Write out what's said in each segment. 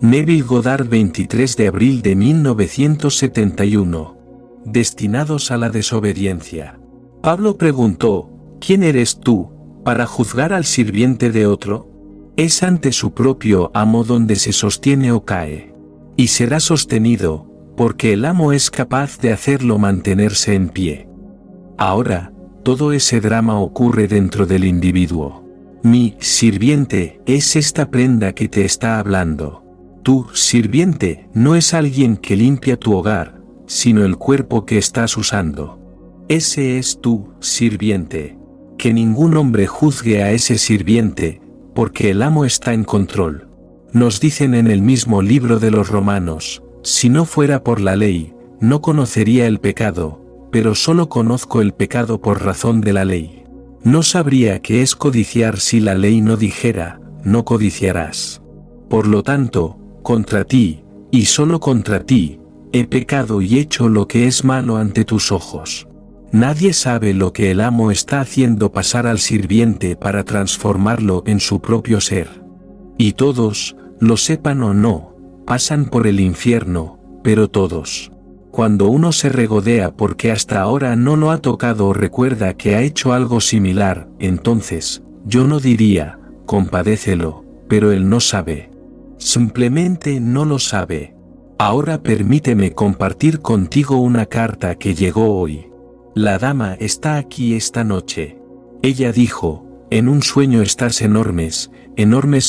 Neville Goddard, 23 de abril de 1971. Destinados a la desobediencia. Pablo preguntó: ¿quién eres tú, para juzgar al sirviente de otro? Es ante su propio amo donde se sostiene o cae. Y será sostenido, porque el amo es capaz de hacerlo mantenerse en pie. Ahora, todo ese drama ocurre dentro del individuo. Mi sirviente es esta prenda que te está hablando. Tu sirviente no es alguien que limpia tu hogar, sino el cuerpo que estás usando. Ese es tu sirviente. Que ningún hombre juzgue a ese sirviente, porque el amo está en control. Nos dicen en el mismo libro de los Romanos: si no fuera por la ley, no conocería el pecado, pero solo conozco el pecado por razón de la ley. No sabría qué es codiciar si la ley no dijera: no codiciarás. Por lo tanto, contra ti, y solo contra ti, he pecado y hecho lo que es malo ante tus ojos. Nadie sabe lo que el amo está haciendo pasar al sirviente para transformarlo en su propio ser. Y todos, lo sepan o no, pasan por el infierno, pero todos. Cuando uno se regodea porque hasta ahora no lo ha tocado o recuerda que ha hecho algo similar, entonces, yo no diría: compadécelo, pero él no sabe. Simplemente no lo sabe. Ahora permíteme compartir contigo una carta que llegó hoy. La dama está aquí esta noche. Ella dijo: en un sueño estás enormes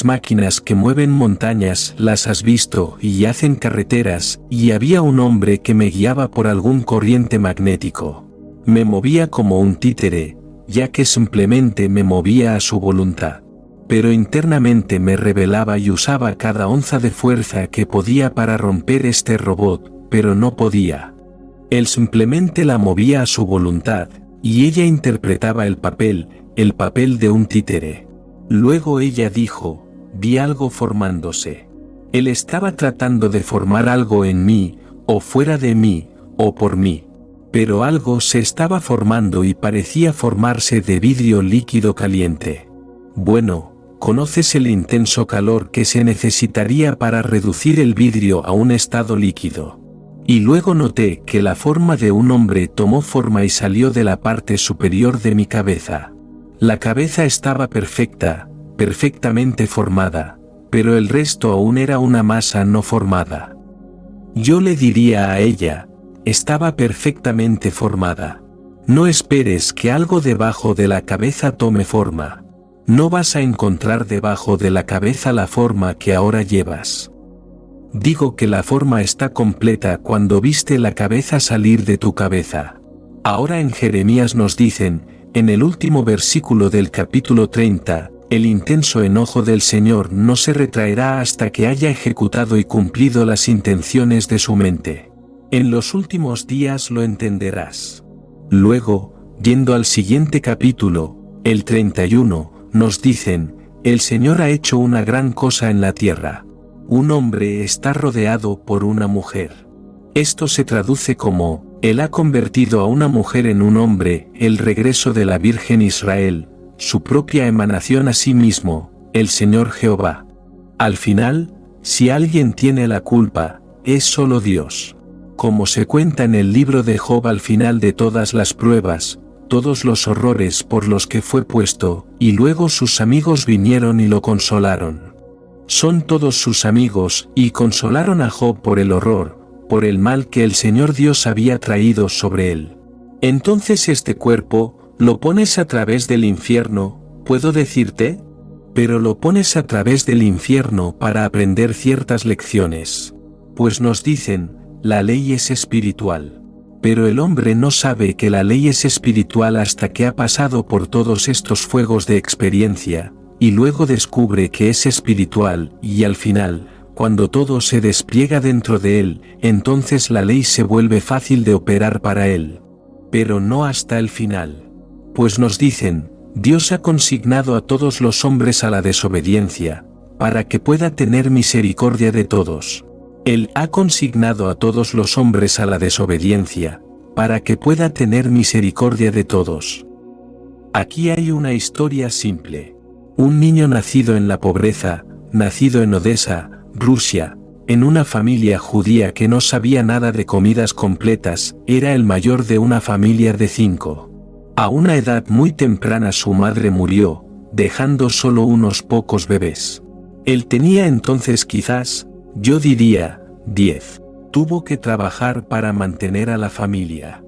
máquinas que mueven montañas, las has visto, y hacen carreteras, y había un hombre que me guiaba por algún corriente magnético. Me movía como un títere, ya que simplemente me movía a su voluntad. Pero internamente me rebelaba y usaba cada onza de fuerza que podía para romper este robot, pero no podía. Él simplemente la movía a su voluntad, y ella interpretaba el papel de un títere. Luego ella dijo: vi algo formándose. Él estaba tratando de formar algo en mí, o fuera de mí, o por mí. Pero algo se estaba formando y parecía formarse de vidrio líquido caliente. Bueno, ¿conoces el intenso calor que se necesitaría para reducir el vidrio a un estado líquido? Y luego noté que la forma de un hombre tomó forma y salió de la parte superior de mi cabeza. La cabeza estaba perfectamente formada, pero el resto aún era una masa no formada. Yo le diría a ella: estaba perfectamente formada. No esperes que algo debajo de la cabeza tome forma. No vas a encontrar debajo de la cabeza la forma que ahora llevas. Digo que la forma está completa cuando viste la cabeza salir de tu cabeza. Ahora en Jeremías nos dicen, en el último versículo del capítulo 30, el intenso enojo del Señor no se retraerá hasta que haya ejecutado y cumplido las intenciones de su mente. En los últimos días lo entenderás. Luego, yendo al siguiente capítulo, el 31, nos dicen: el Señor ha hecho una gran cosa en la tierra. Un hombre está rodeado por una mujer. Esto se traduce como: Él ha convertido a una mujer en un hombre, el regreso de la Virgen Israel, su propia emanación a sí mismo, el Señor Jehová. Al final, si alguien tiene la culpa, es solo Dios. Como se cuenta en el libro de Job, al final de todas las pruebas, todos los horrores por los que fue puesto, y luego sus amigos vinieron y lo consolaron. Son todos sus amigos, y consolaron a Job por el horror, por el mal que el Señor Dios había traído sobre él. Entonces este cuerpo, ¿lo pones a través del infierno, puedo decirte? Pero lo pones a través del infierno para aprender ciertas lecciones. Pues nos dicen, la ley es espiritual. Pero el hombre no sabe que la ley es espiritual hasta que ha pasado por todos estos fuegos de experiencia, y luego descubre que es espiritual, y al final, cuando todo se despliega dentro de él, entonces la ley se vuelve fácil de operar para él. Pero no hasta el final. Pues nos dicen, Dios ha consignado a todos los hombres a la desobediencia, para que pueda tener misericordia de todos. Él ha consignado a todos los hombres a la desobediencia, para que pueda tener misericordia de todos. Aquí hay una historia simple. Un niño nacido en la pobreza, nacido en Odessa, Rusia, en una familia judía que no sabía nada de comidas completas, era el mayor de una familia de 5. A una edad muy temprana su madre murió, dejando solo unos pocos bebés. Él tenía entonces quizás, yo diría, 10. Tuvo que trabajar para mantener a la familia.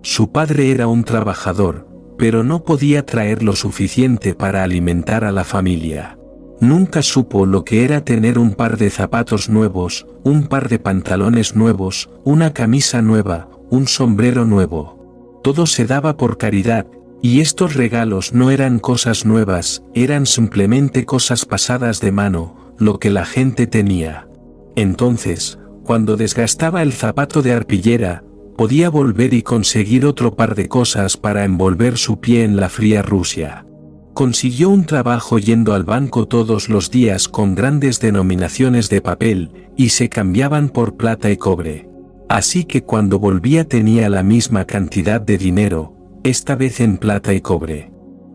Su padre era un trabajador, pero no podía traer lo suficiente para alimentar a la familia. Nunca supo lo que era tener un par de zapatos nuevos, un par de pantalones nuevos, una camisa nueva, un sombrero nuevo. Todo se daba por caridad, y estos regalos no eran cosas nuevas, eran simplemente cosas pasadas de mano, lo que la gente tenía. Entonces, cuando desgastaba el zapato de arpillera, podía volver y conseguir otro par de cosas para envolver su pie en la fría Rusia. Consiguió un trabajo yendo al banco todos los días con grandes denominaciones de papel, y se cambiaban por plata y cobre. Así que cuando volvía tenía la misma cantidad de dinero, esta vez en plata y cobre.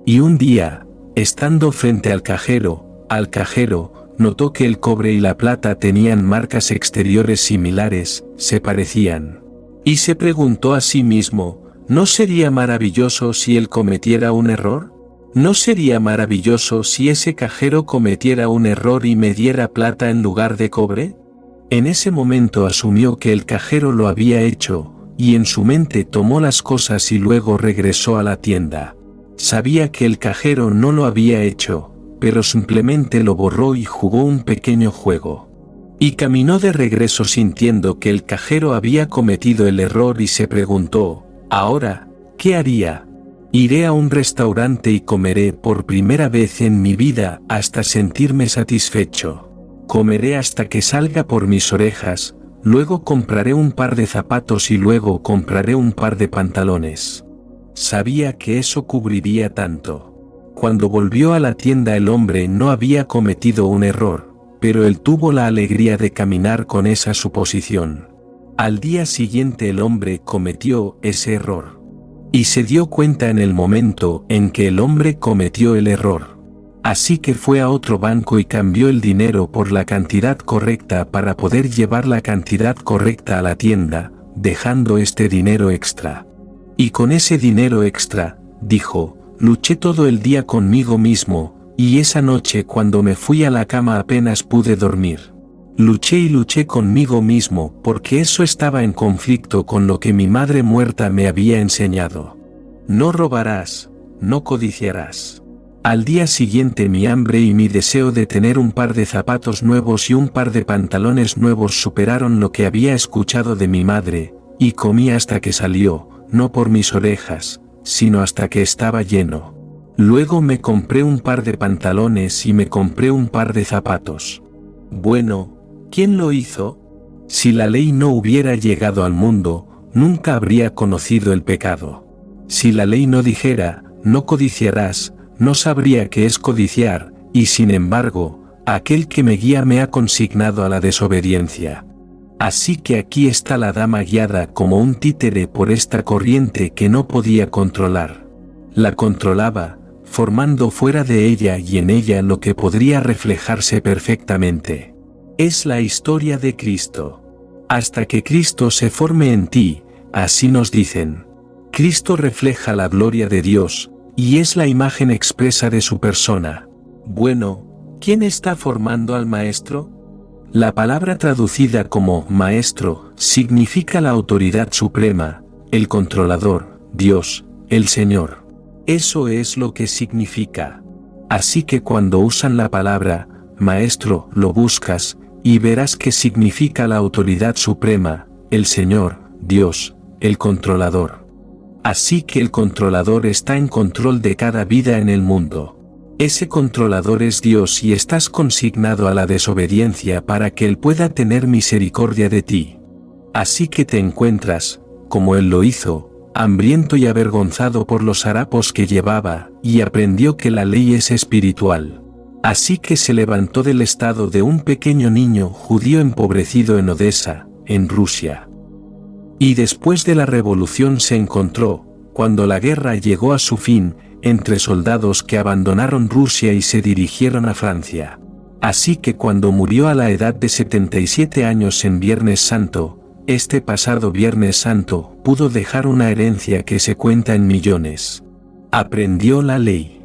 Y un día, estando frente al cajero, notó que el cobre y la plata tenían marcas exteriores similares, se parecían. Y se preguntó a sí mismo, ¿no sería maravilloso si él cometiera un error? ¿No sería maravilloso si ese cajero cometiera un error y me diera plata en lugar de cobre? En ese momento asumió que el cajero lo había hecho, y en su mente tomó las cosas y luego regresó a la tienda. Sabía que el cajero no lo había hecho, pero simplemente lo borró y jugó un pequeño juego. Y caminó de regreso sintiendo que el cajero había cometido el error y se preguntó, ¿ahora qué haría? Iré a un restaurante y comeré por primera vez en mi vida hasta sentirme satisfecho. Comeré hasta que salga por mis orejas, luego compraré un par de zapatos y luego compraré un par de pantalones. Sabía que eso cubriría tanto. Cuando volvió a la tienda el hombre no había cometido un error, pero él tuvo la alegría de caminar con esa suposición. Al día siguiente el hombre cometió ese error. Y se dio cuenta en el momento en que el hombre cometió el error. Así que fue a otro banco y cambió el dinero por la cantidad correcta para poder llevar la cantidad correcta a la tienda, dejando este dinero extra. Y con ese dinero extra, dijo, luché todo el día conmigo mismo, y esa noche cuando me fui a la cama apenas pude dormir. Luché y luché conmigo mismo porque eso estaba en conflicto con lo que mi madre muerta me había enseñado. No robarás, no codiciarás. Al día siguiente mi hambre y mi deseo de tener un par de zapatos nuevos y un par de pantalones nuevos superaron lo que había escuchado de mi madre, y comí hasta que salió, no por mis orejas, sino hasta que estaba lleno. Luego me compré un par de pantalones y me compré un par de zapatos. Bueno, ¿quién lo hizo? Si la ley no hubiera llegado al mundo, nunca habría conocido el pecado. Si la ley no dijera, no codiciarás, no sabría qué es codiciar, y sin embargo, aquel que me guía me ha consignado a la desobediencia. Así que aquí está la dama guiada como un títere por esta corriente que no podía controlar. La controlaba, formando fuera de ella y en ella lo que podría reflejarse perfectamente. Es la historia de Cristo. Hasta que Cristo se forme en ti, así nos dicen. Cristo refleja la gloria de Dios, y es la imagen expresa de su persona. Bueno, ¿quién está formando al Maestro? La palabra traducida como Maestro significa la autoridad suprema, el controlador, Dios, el Señor. Eso es lo que significa. Así que cuando usan la palabra Maestro, lo buscas, y verás que significa la autoridad suprema, el Señor, Dios, el controlador. Así que el controlador está en control de cada vida en el mundo. Ese controlador es Dios y estás consignado a la desobediencia para que Él pueda tener misericordia de ti. Así que te encuentras, como Él lo hizo, hambriento y avergonzado por los harapos que llevaba, y aprendió que la ley es espiritual. Así que se levantó del estado de un pequeño niño judío empobrecido en Odessa, en Rusia. Y después de la revolución se encontró, cuando la guerra llegó a su fin, entre soldados que abandonaron Rusia y se dirigieron a Francia. Así que cuando murió a la edad de 77 años en Viernes Santo, este pasado Viernes Santo, pudo dejar una herencia que se cuenta en millones. Aprendió la ley.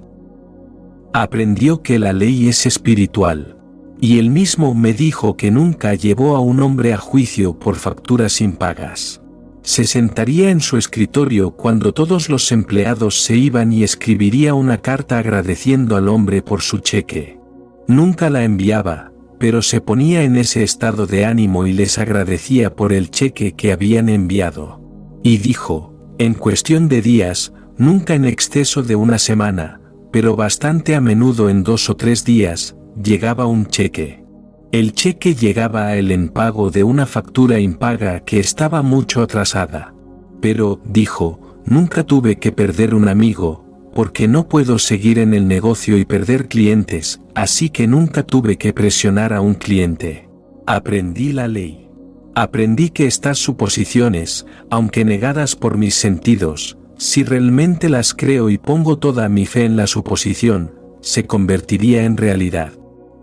Aprendió que la ley es espiritual. Y él mismo me dijo que nunca llevó a un hombre a juicio por facturas impagas. Se sentaría en su escritorio cuando todos los empleados se iban y escribiría una carta agradeciendo al hombre por su cheque. Nunca la enviaba, pero se ponía en ese estado de ánimo y les agradecía por el cheque que habían enviado. Y dijo, en cuestión de días, nunca en exceso de una semana, pero bastante a menudo en 2 o 3 días, llegaba un cheque. El cheque llegaba a él en pago de una factura impaga que estaba mucho atrasada. Pero, dijo, nunca tuve que perder un amigo, porque no puedo seguir en el negocio y perder clientes, así que nunca tuve que presionar a un cliente. Aprendí la ley. Aprendí que estas suposiciones, aunque negadas por mis sentidos, si realmente las creo y pongo toda mi fe en la suposición, se convertiría en realidad.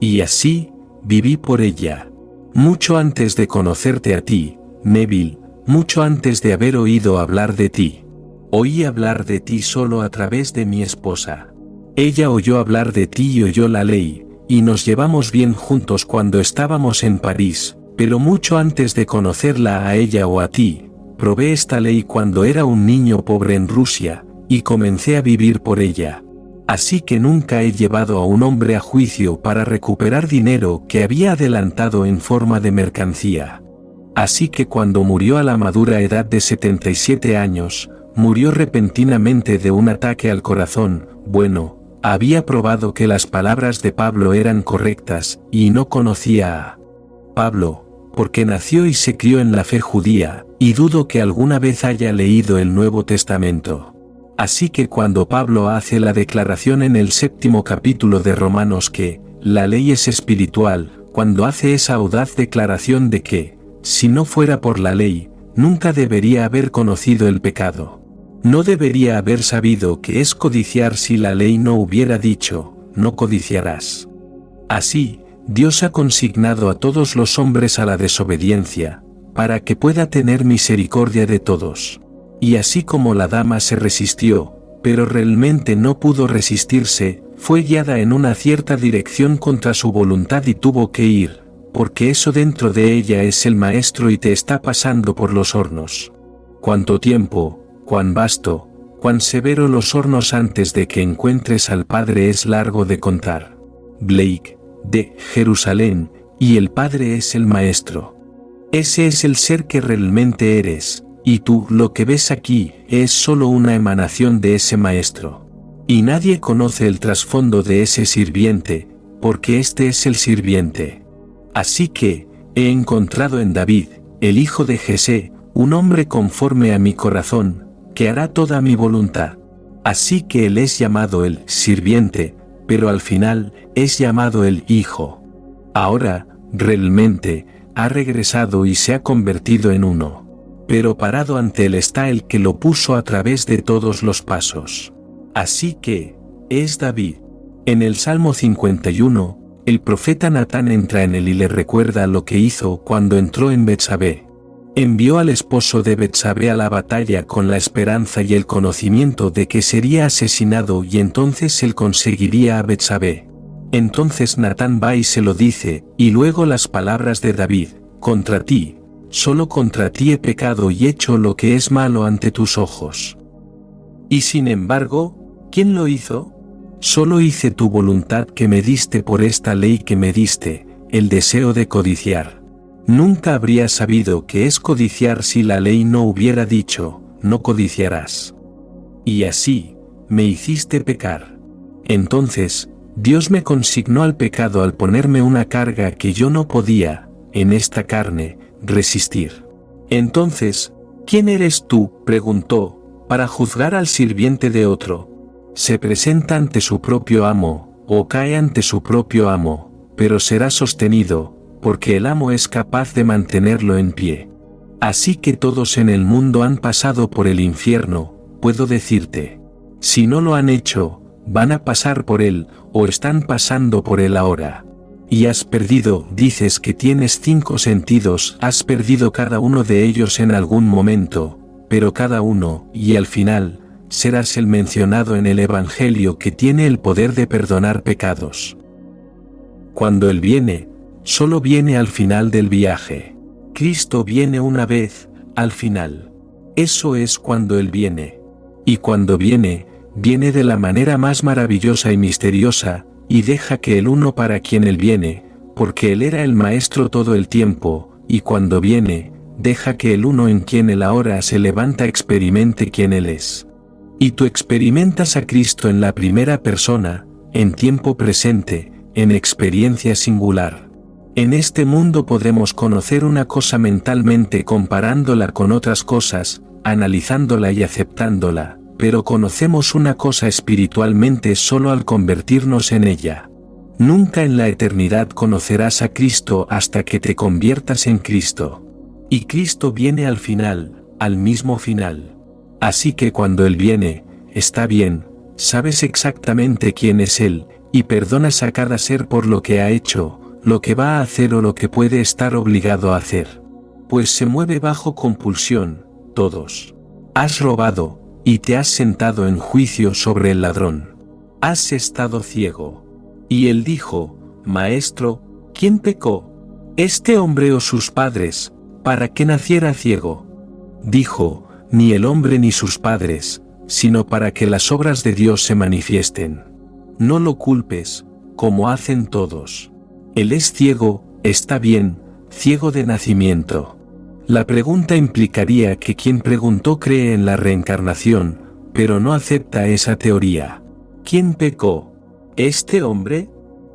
Y así, viví por ella. Mucho antes de conocerte a ti, Neville, mucho antes de haber oído hablar de ti. Oí hablar de ti solo a través de mi esposa. Ella oyó hablar de ti y oyó la ley, y nos llevamos bien juntos cuando estábamos en París, pero mucho antes de conocerla a ella o a ti, probé esta ley cuando era un niño pobre en Rusia, y comencé a vivir por ella. Así que nunca he llevado a un hombre a juicio para recuperar dinero que había adelantado en forma de mercancía. Así que cuando murió a la madura edad de 77 años, murió repentinamente de un ataque al corazón. Bueno, había probado que las palabras de Pablo eran correctas, y no conocía a Pablo, porque nació y se crió en la fe judía, y dudo que alguna vez haya leído el Nuevo Testamento. Así que cuando Pablo hace la declaración en el 7º capítulo de Romanos que la ley es espiritual, cuando hace esa audaz declaración de que, si no fuera por la ley, nunca debería haber conocido el pecado. No debería haber sabido qué es codiciar si la ley no hubiera dicho, no codiciarás. Así, Dios ha consignado a todos los hombres a la desobediencia, para que pueda tener misericordia de todos. Y así como la dama se resistió, pero realmente no pudo resistirse, fue guiada en una cierta dirección contra su voluntad y tuvo que ir, porque eso dentro de ella es el maestro y te está pasando por los hornos. ¿Cuánto tiempo, cuán vasto, cuán severo los hornos antes de que encuentres al Padre es largo de contar? Blake, de Jerusalén, y el Padre es el Maestro. Ese es el ser que realmente eres, y tú lo que ves aquí es solo una emanación de ese Maestro. Y nadie conoce el trasfondo de ese sirviente, porque este es el sirviente. Así que, he encontrado en David, el hijo de Jesé, un hombre conforme a mi corazón, que hará toda mi voluntad. Así que él es llamado el sirviente, pero al final es llamado el hijo. Ahora, realmente, ha regresado y se ha convertido en uno. Pero parado ante él está el que lo puso a través de todos los pasos. Así que, es David. En el Salmo 51, el profeta Natán entra en él y le recuerda lo que hizo cuando entró en Betsabé. Envió al esposo de Betsabé a la batalla con la esperanza y el conocimiento de que sería asesinado y entonces él conseguiría a Betsabé. Entonces Natán va y se lo dice, y luego las palabras de David, contra ti, solo contra ti he pecado y hecho lo que es malo ante tus ojos. Y sin embargo, ¿quién lo hizo? Solo hice tu voluntad que me diste por esta ley que me diste, el deseo de codiciar. Nunca habría sabido qué es codiciar si la ley no hubiera dicho, no codiciarás. Y así, me hiciste pecar. Entonces, Dios me consignó al pecado al ponerme una carga que yo no podía, en esta carne, resistir. Entonces, ¿quién eres tú?, preguntó, para juzgar al sirviente de otro. Se presenta ante su propio amo, o cae ante su propio amo, pero será sostenido, porque el amo es capaz de mantenerlo en pie. Así que todos en el mundo han pasado por el infierno, puedo decirte. Si no lo han hecho, van a pasar por él, o están pasando por él ahora. Y has perdido, dices que tienes 5 sentidos, has perdido cada uno de ellos en algún momento, pero cada uno, y al final, serás el mencionado en el Evangelio que tiene el poder de perdonar pecados. Cuando Él viene, solo viene al final del viaje. Cristo viene una vez, al final. Eso es cuando Él viene. Y cuando viene, viene de la manera más maravillosa y misteriosa, y deja que el uno para quien Él viene, porque Él era el Maestro todo el tiempo, y cuando viene, deja que el uno en quien Él ahora se levanta experimente quién Él es. Y tú experimentas a Cristo en la primera persona, en tiempo presente, en experiencia singular. En este mundo podemos conocer una cosa mentalmente comparándola con otras cosas, analizándola y aceptándola, pero conocemos una cosa espiritualmente solo al convertirnos en ella. Nunca en la eternidad conocerás a Cristo hasta que te conviertas en Cristo. Y Cristo viene al final, al mismo final. Así que cuando Él viene, está bien, sabes exactamente quién es Él, y perdonas a cada ser por lo que ha hecho, lo que va a hacer o lo que puede estar obligado a hacer. Pues se mueve bajo compulsión, todos. Has robado, y te has sentado en juicio sobre el ladrón. Has estado ciego. Y él dijo, Maestro, ¿quién pecó? ¿Este hombre o sus padres, para que naciera ciego? Dijo, ni el hombre ni sus padres, sino para que las obras de Dios se manifiesten. No lo culpes, como hacen todos. Él es ciego, está bien, ciego de nacimiento. La pregunta implicaría que quien preguntó cree en la reencarnación, pero no acepta esa teoría. ¿Quién pecó? ¿Este hombre?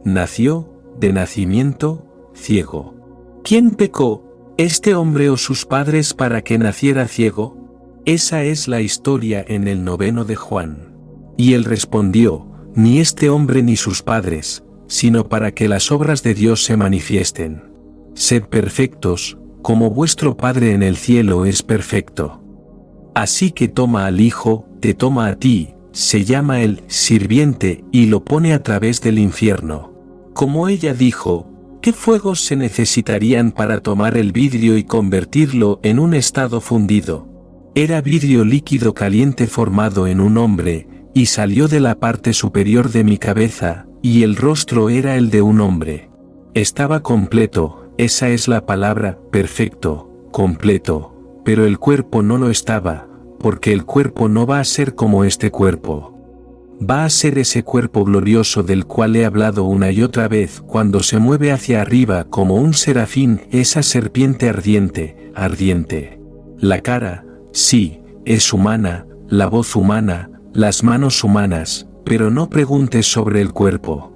¿Nació, de nacimiento, ciego? ¿Quién pecó? ¿Este hombre o sus padres para que naciera ciego? Esa es la historia en el 9 de Juan. Y él respondió, ni este hombre ni sus padres, sino para que las obras de Dios se manifiesten. Sed perfectos, como vuestro Padre en el cielo es perfecto. Así que toma al Hijo, te toma a ti, se llama el sirviente y lo pone a través del infierno. Como ella dijo, ¿qué fuegos se necesitarían para tomar el vidrio y convertirlo en un estado fundido? Era vidrio líquido caliente formado en un hombre, y salió de la parte superior de mi cabeza, y el rostro era el de un hombre. Estaba completo. Esa es la palabra, perfecto, completo, pero el cuerpo no lo estaba, porque el cuerpo no va a ser como este cuerpo. Va a ser ese cuerpo glorioso del cual he hablado una y otra vez cuando se mueve hacia arriba como un serafín, esa serpiente ardiente, ardiente. La cara, sí, es humana, la voz humana, las manos humanas, pero no preguntes sobre el cuerpo.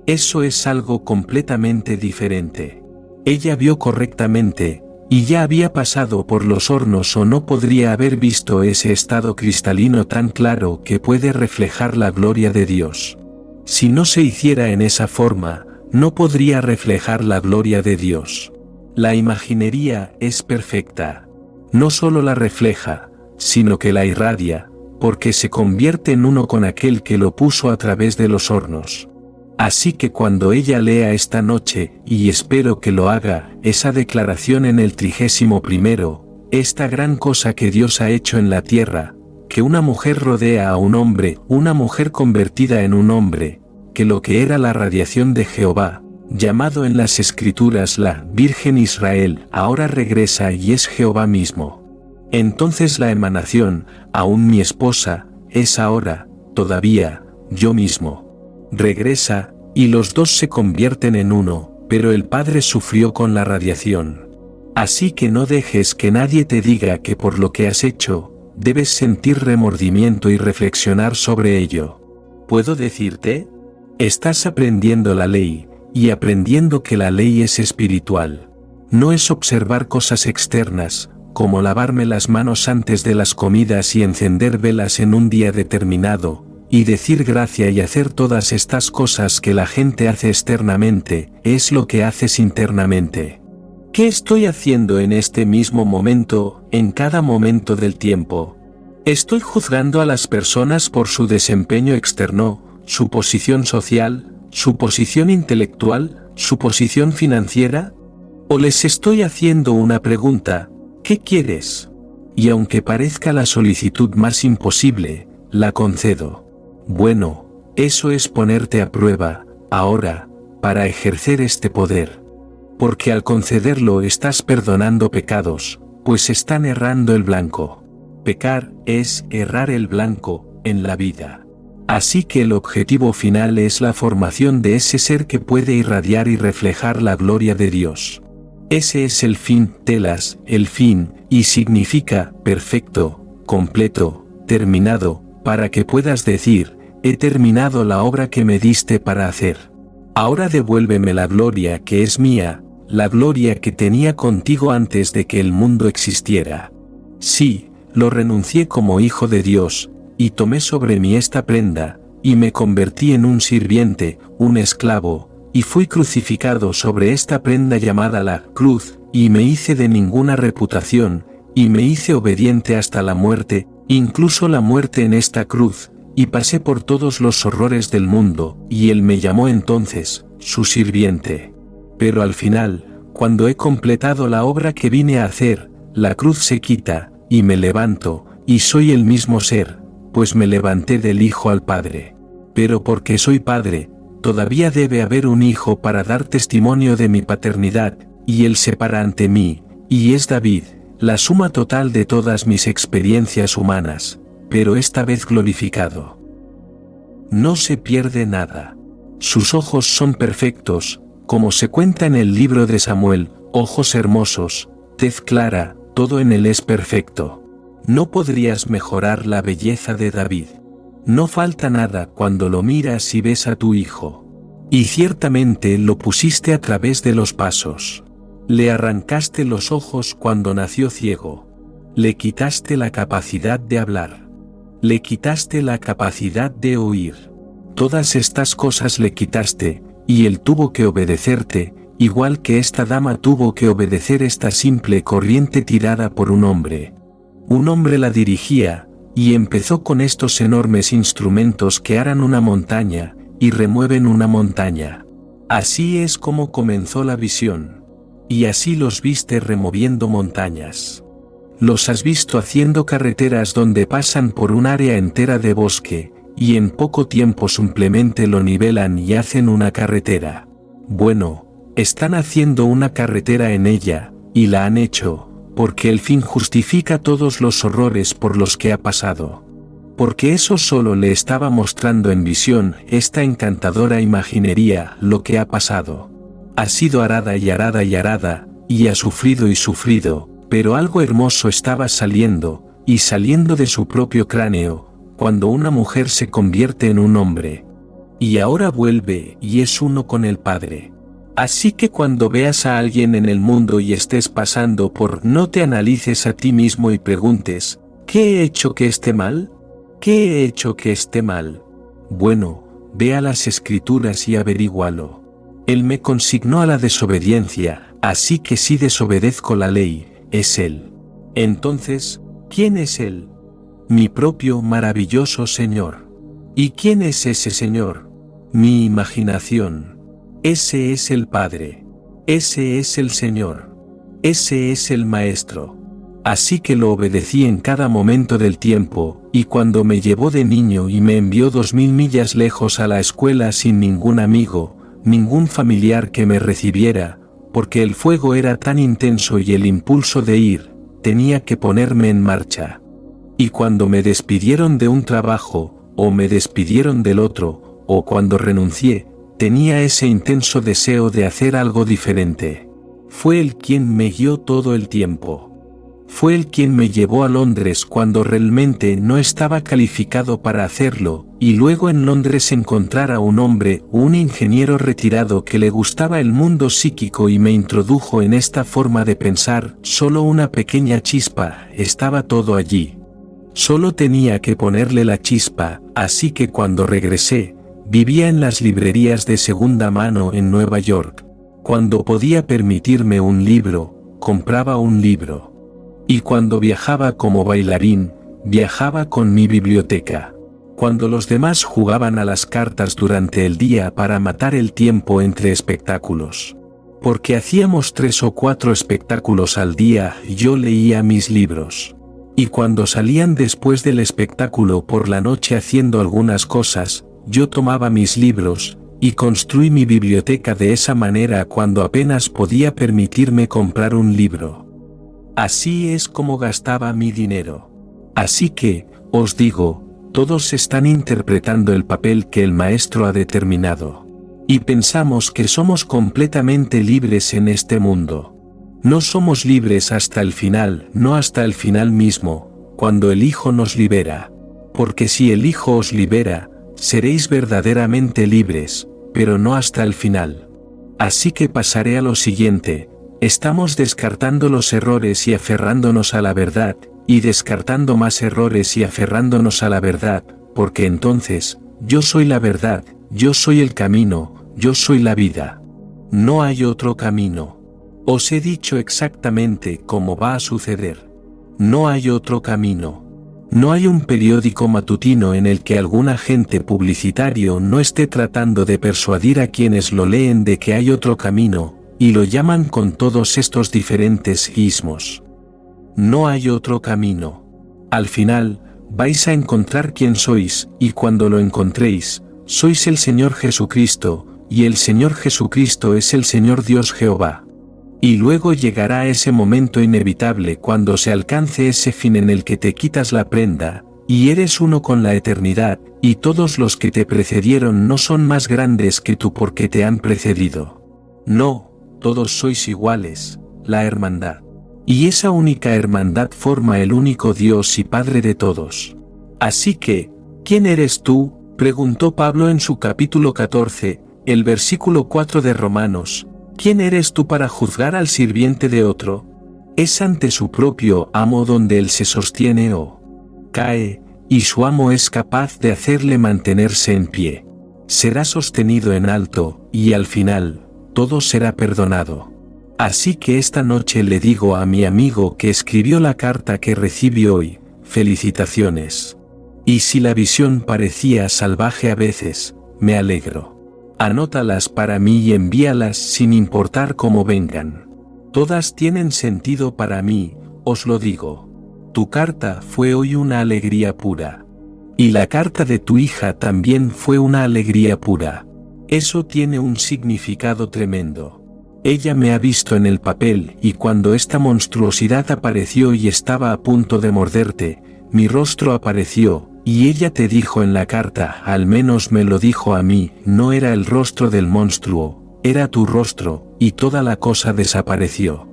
Eso es algo completamente diferente. Ella vio correctamente, y ya había pasado por los hornos o no podría haber visto ese estado cristalino tan claro que puede reflejar la gloria de Dios. Si no se hiciera en esa forma, no podría reflejar la gloria de Dios. La imaginería es perfecta. No solo la refleja, sino que la irradia, porque se convierte en uno con aquel que lo puso a través de los hornos. Así que cuando ella lea esta noche, y espero que lo haga, esa declaración en el 31º, esta gran cosa que Dios ha hecho en la tierra, que una mujer rodea a un hombre, una mujer convertida en un hombre, que lo que era la radiación de Jehová, llamado en las Escrituras la Virgen Israel, ahora regresa y es Jehová mismo. Entonces la emanación, aún mi esposa, es ahora, todavía, yo mismo. Regresa, y los dos se convierten en uno, pero el Padre sufrió con la radiación. Así que no dejes que nadie te diga que por lo que has hecho, debes sentir remordimiento y reflexionar sobre ello. ¿Puedo decirte? Estás aprendiendo la ley, y aprendiendo que la ley es espiritual. No es observar cosas externas, como lavarme las manos antes de las comidas y encender velas en un día determinado, y decir gracia y hacer todas estas cosas que la gente hace externamente, es lo que haces internamente. ¿Qué estoy haciendo en este mismo momento, en cada momento del tiempo? ¿Estoy juzgando a las personas por su desempeño externo, su posición social, su posición intelectual, ¿Su posición financiera? ¿O les estoy haciendo una pregunta? ¿Qué quieres? Y aunque parezca la solicitud más imposible, la concedo. Bueno, eso es ponerte a prueba, ahora, para ejercer este poder. Porque al concederlo estás perdonando pecados, pues están errando el blanco. Pecar es errar el blanco en la vida. Así que el objetivo final es la formación de ese ser que puede irradiar y reflejar la gloria de Dios. Ese es el fin, telas, el fin, y significa perfecto, completo, terminado, para que puedas decir, he terminado la obra que me diste para hacer. Ahora devuélveme la gloria que es mía, la gloria que tenía contigo antes de que el mundo existiera. Sí, lo renuncié como hijo de Dios, y tomé sobre mí esta prenda, y me convertí en un sirviente, un esclavo, y fui crucificado sobre esta prenda llamada la cruz, y me hice de ninguna reputación, y me hice obediente hasta la muerte, incluso la muerte en esta cruz, y pasé por todos los horrores del mundo, y él me llamó entonces, su sirviente. Pero al final, cuando he completado la obra que vine a hacer, la cruz se quita, y me levanto, y soy el mismo ser, pues me levanté del Hijo al Padre. Pero porque soy Padre, todavía debe haber un Hijo para dar testimonio de mi paternidad, y él se para ante mí, y es David, la suma total de todas mis experiencias humanas, pero esta vez glorificado. No se pierde nada. Sus ojos son perfectos, como se cuenta en el libro de Samuel, ojos hermosos, tez clara, todo en él es perfecto. No podrías mejorar la belleza de David. No falta nada cuando lo miras y ves a tu hijo. Y ciertamente lo pusiste a través de los pasos. Le arrancaste los ojos cuando nació ciego. Le quitaste la capacidad de hablar. Le quitaste la capacidad de oír. Todas estas cosas le quitaste, y él tuvo que obedecerte, igual que esta dama tuvo que obedecer esta simple corriente tirada por un hombre. Un hombre la dirigía, y empezó con estos enormes instrumentos que aran una montaña, y remueven una montaña. Así es como comenzó la visión. Y así los viste removiendo montañas. Los has visto haciendo carreteras donde pasan por un área entera de bosque, y en poco tiempo simplemente lo nivelan y hacen una carretera. Bueno, están haciendo una carretera en ella, y la han hecho, porque el fin justifica todos los horrores por los que ha pasado. Porque eso solo le estaba mostrando en visión esta encantadora imaginería lo que ha pasado. Ha sido arada y arada y arada, y ha sufrido y sufrido, pero algo hermoso estaba saliendo, y saliendo de su propio cráneo, cuando una mujer se convierte en un hombre. Y ahora vuelve y es uno con el Padre. Así que cuando veas a alguien en el mundo y estés pasando por, no te analices a ti mismo y preguntes, ¿qué he hecho que esté mal? ¿Qué he hecho que esté mal? Bueno, ve a las Escrituras y averígualo. Él me consignó a la desobediencia, así que si desobedezco la ley, es Él. Entonces, ¿quién es Él? Mi propio maravilloso Señor. ¿Y quién es ese Señor? Mi imaginación. Ese es el Padre. Ese es el Señor. Ese es el Maestro. Así que lo obedecí en cada momento del tiempo, y cuando me llevó de niño y me envió 2000 millas lejos a la escuela sin ningún amigo, ningún familiar que me recibiera, porque el fuego era tan intenso y el impulso de ir, tenía que ponerme en marcha. Y cuando me despidieron de un trabajo, o me despidieron del otro, o cuando renuncié, tenía ese intenso deseo de hacer algo diferente. Fue Él quien me guió todo el tiempo. Fue Él quien me llevó a Londres cuando realmente no estaba calificado para hacerlo, y luego en Londres encontrar a un hombre, un ingeniero retirado que le gustaba el mundo psíquico y me introdujo en esta forma de pensar, solo una pequeña chispa, estaba todo allí. Solo tenía que ponerle la chispa, así que cuando regresé, vivía en las librerías de segunda mano en Nueva York. Cuando podía permitirme un libro, compraba un libro. Y cuando viajaba como bailarín, viajaba con mi biblioteca. cuando los demás jugaban a las cartas durante el día para matar el tiempo entre espectáculos. Porque hacíamos 3 o 4 espectáculos al día, yo leía mis libros. Y cuando salían después del espectáculo por la noche haciendo algunas cosas, yo tomaba mis libros, y construí mi biblioteca de esa manera cuando apenas podía permitirme comprar un libro. Así es como gastaba mi dinero. Así que, os digo, todos están interpretando el papel que el maestro ha determinado. Y pensamos que somos completamente libres en este mundo. No somos libres hasta el final, no hasta el final mismo, cuando el Hijo nos libera. Porque si el Hijo os libera, seréis verdaderamente libres, pero no hasta el final. Así que pasaré a lo siguiente: estamos descartando los errores y aferrándonos a la verdad, y descartando más errores y aferrándonos a la verdad, porque entonces, yo soy la verdad, yo soy el camino, yo soy la vida. No hay otro camino. Os he dicho exactamente cómo va a suceder. No hay otro camino. No hay un periódico matutino en el que algún agente publicitario no esté tratando de persuadir a quienes lo leen de que hay otro camino, y lo llaman con todos estos diferentes ismos. No hay otro camino. Al final, vais a encontrar quién sois, y cuando lo encontréis, sois el Señor Jesucristo, y el Señor Jesucristo es el Señor Dios Jehová. Y luego llegará ese momento inevitable cuando se alcance ese fin en el que te quitas la prenda, y eres uno con la eternidad, y todos los que te precedieron no son más grandes que tú porque te han precedido. No, todos sois iguales, la hermandad. Y esa única hermandad forma el único Dios y Padre de todos. Así que, ¿quién eres tú?, preguntó Pablo en su capítulo 14, el versículo 4 de Romanos. ¿Quién eres tú para juzgar al sirviente de otro? Es ante su propio amo donde él se sostiene o cae, y su amo es capaz de hacerle mantenerse en pie. Será sostenido en alto, y al final, todo será perdonado. Así que esta noche le digo a mi amigo que escribió la carta que recibí hoy: felicitaciones. Y si la visión parecía salvaje a veces, me alegro. Anótalas para mí y envíalas sin importar cómo vengan. Todas tienen sentido para mí, os lo digo. Tu carta fue hoy una alegría pura. Y la carta de tu hija también fue una alegría pura. Eso tiene un significado tremendo. Ella me ha visto en el papel y cuando esta monstruosidad apareció y estaba a punto de morderte, mi rostro apareció. Y ella te dijo en la carta, al menos me lo dijo a mí, no era el rostro del monstruo, era tu rostro, y toda la cosa desapareció.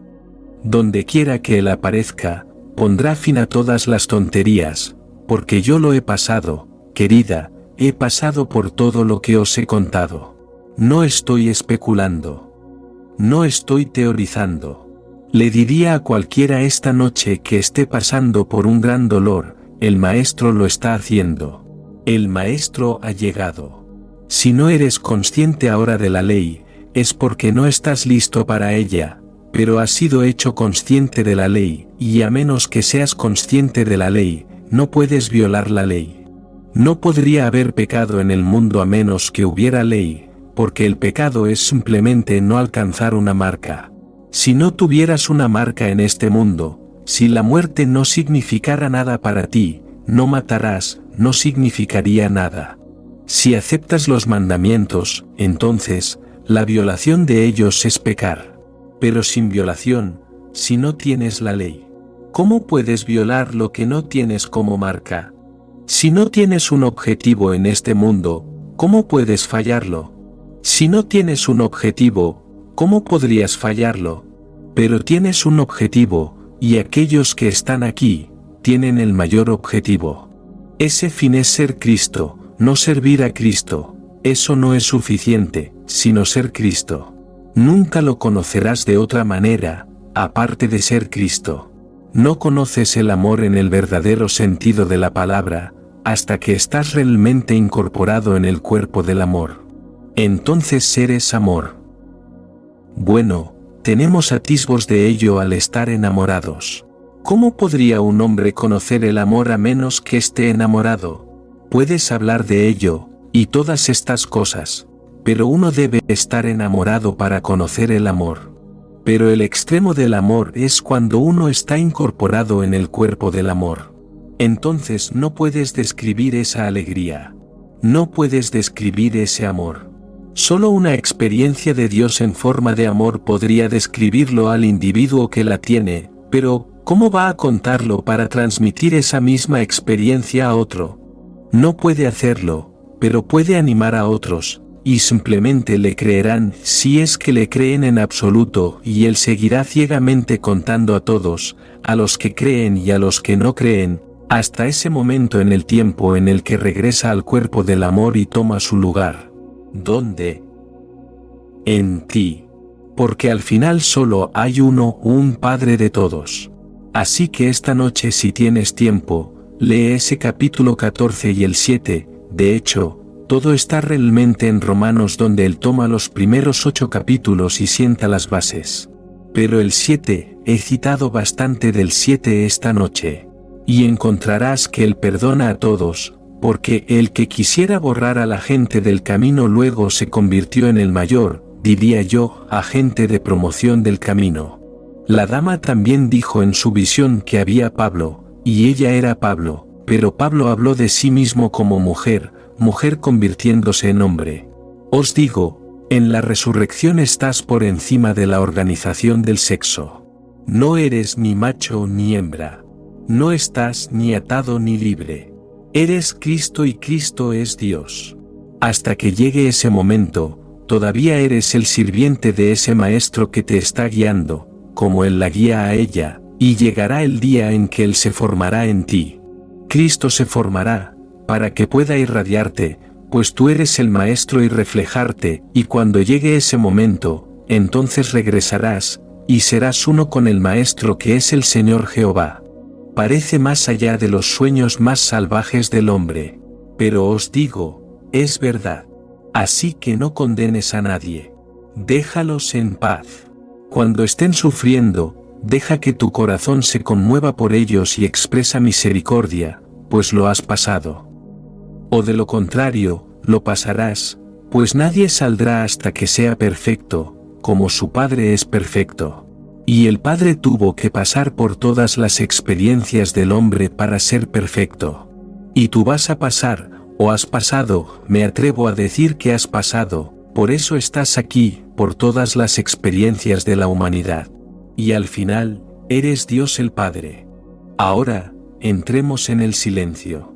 Donde quiera que él aparezca, pondrá fin a todas las tonterías, porque yo lo he pasado, querida, he pasado por todo lo que os he contado. No estoy especulando. No estoy teorizando. Le diría a cualquiera esta noche que esté pasando por un gran dolor: el maestro lo está haciendo. El maestro ha llegado. Si no eres consciente ahora de la ley, es porque no estás listo para ella, pero has sido hecho consciente de la ley, y a menos que seas consciente de la ley, no puedes violar la ley. No podría haber pecado en el mundo a menos que hubiera ley, porque el pecado es simplemente no alcanzar una marca. Si no tuvieras una marca en este mundo, si la muerte no significara nada para ti, no matarás, no significaría nada. Si aceptas los mandamientos, entonces, la violación de ellos es pecar. Pero sin violación, si no tienes la ley, ¿cómo puedes violar lo que no tienes como marca? Si no tienes un objetivo en este mundo, ¿cómo puedes fallarlo? Si no tienes un objetivo, ¿cómo podrías fallarlo? Pero tienes un objetivo, y aquellos que están aquí, tienen el mayor objetivo. Ese fin es ser Cristo, no servir a Cristo. Eso no es suficiente, sino ser Cristo. Nunca lo conocerás de otra manera, aparte de ser Cristo. No conoces el amor en el verdadero sentido de la palabra, hasta que estás realmente incorporado en el cuerpo del amor. Entonces eres amor. Bueno, tenemos atisbos de ello al estar enamorados. ¿Cómo podría un hombre conocer el amor a menos que esté enamorado? Puedes hablar de ello, y todas estas cosas, pero uno debe estar enamorado para conocer el amor. Pero el extremo del amor es cuando uno está incorporado en el cuerpo del amor. Entonces no puedes describir esa alegría. No puedes describir ese amor. Solo una experiencia de Dios en forma de amor podría describirlo al individuo que la tiene, pero ¿cómo va a contarlo para transmitir esa misma experiencia a otro? No puede hacerlo, pero puede animar a otros, y simplemente le creerán si es que le creen en absoluto, y él seguirá ciegamente contando a todos, a los que creen y a los que no creen, hasta ese momento en el tiempo en el que regresa al cuerpo del amor y toma su lugar. ¿Dónde? En ti. Porque al final solo hay uno, un Padre de todos. Así que esta noche, si tienes tiempo, lee ese capítulo 14 y el 7, de hecho, todo está realmente en Romanos, donde él toma los primeros 8 capítulos y sienta las bases. Pero el 7, he citado bastante del 7 esta noche. Y encontrarás que él perdona a todos, porque el que quisiera borrar a la gente del camino luego se convirtió en el mayor, diría yo, agente de promoción del camino. La dama también dijo en su visión que había Pablo, y ella era Pablo, pero Pablo habló de sí mismo como mujer, mujer convirtiéndose en hombre. Os digo, en la resurrección estás por encima de la organización del sexo. No eres ni macho ni hembra. No estás ni atado ni libre. Eres Cristo y Cristo es Dios. Hasta que llegue ese momento, todavía eres el sirviente de ese maestro que te está guiando, como él la guía a ella, y llegará el día en que él se formará en ti. Cristo se formará, para que pueda irradiarte, pues tú eres el maestro y reflejarte, y cuando llegue ese momento, entonces regresarás, y serás uno con el maestro que es el Señor Jehová. Parece más allá de los sueños más salvajes del hombre. Pero os digo, es verdad. Así que no condenes a nadie. Déjalos en paz. Cuando estén sufriendo, deja que tu corazón se conmueva por ellos y expresa misericordia, pues lo has pasado. O de lo contrario, lo pasarás, pues nadie saldrá hasta que sea perfecto, como su Padre es perfecto. Y el Padre tuvo que pasar por todas las experiencias del hombre para ser perfecto. Y tú vas a pasar, o has pasado, me atrevo a decir que has pasado, por eso estás aquí, por todas las experiencias de la humanidad. Y al final, eres Dios el Padre. Ahora, entremos en el silencio.